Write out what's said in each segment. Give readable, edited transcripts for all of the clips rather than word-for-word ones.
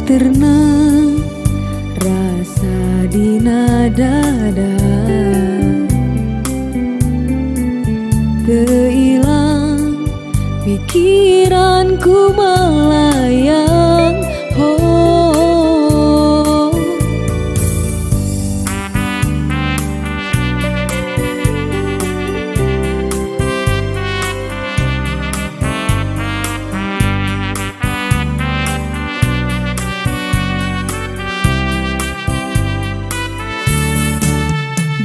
terna rasa dina dada, teilang pikiranku melayang. Oh,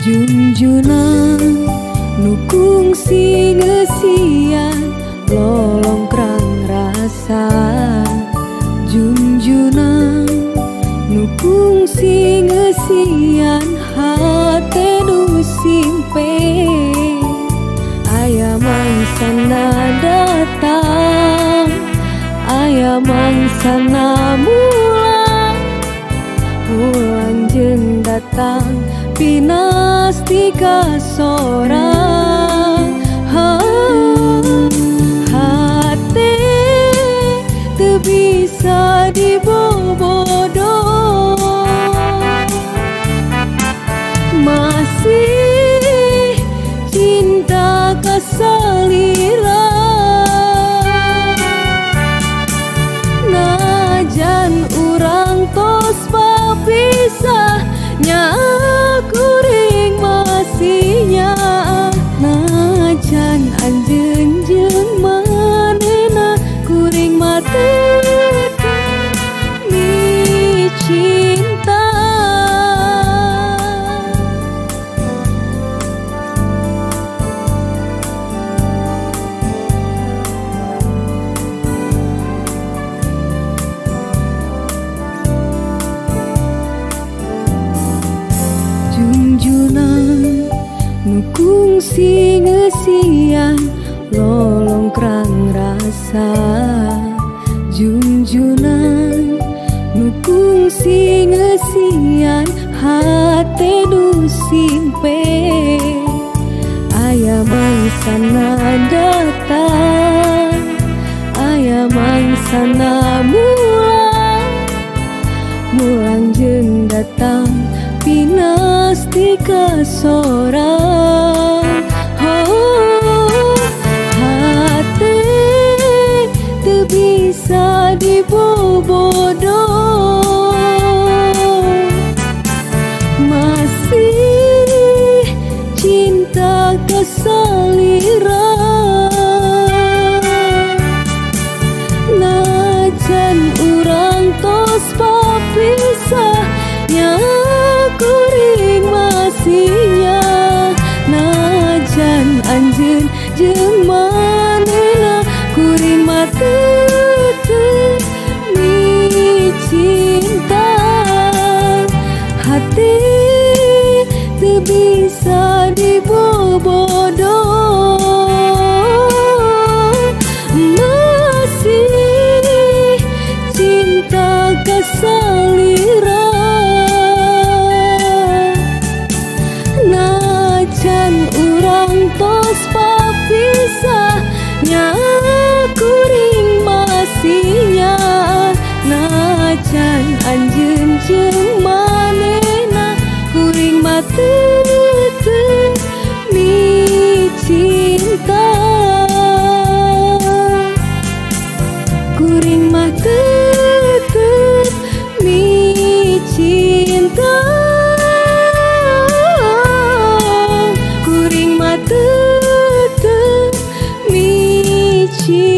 junjunan nukung si ngesian lolong krang rasa, junjunan nukung si ngesian hate nu simpe. Aya mangsana datang, aya mangsana mulang, mulang jeung datang pinasti kasorang. Hati teu bisa dibobodo, masih cinta kasalira. Najan urang tos papisah, nya kuring masihnya. Najan anjeun jeung manehna kuring mah teu mi cinta. Junjunan nukung si ngesian lolong krang rasa, junjunan nukung si ngesian hate nu simpe. Aya mangsana datang, aya mangsana mulang, mulang jeung datang pinasti kasorang. Oh, hati teu bisa dibobodo, masih cinta kasalira. Najan urang tos papisah, nya kuring masihnya. Najan anjeun jeung manehna kuring mah teu mi cinta. Hati teu bisa dibobodo, masih cinta kasalira. Najan urang tos papisah, nya kuring masihnya. Najan anjeun jeung manehna kuring mah teu mi cinta. Kuring mah teu mi cinta. Kuring mah teu mi cinta.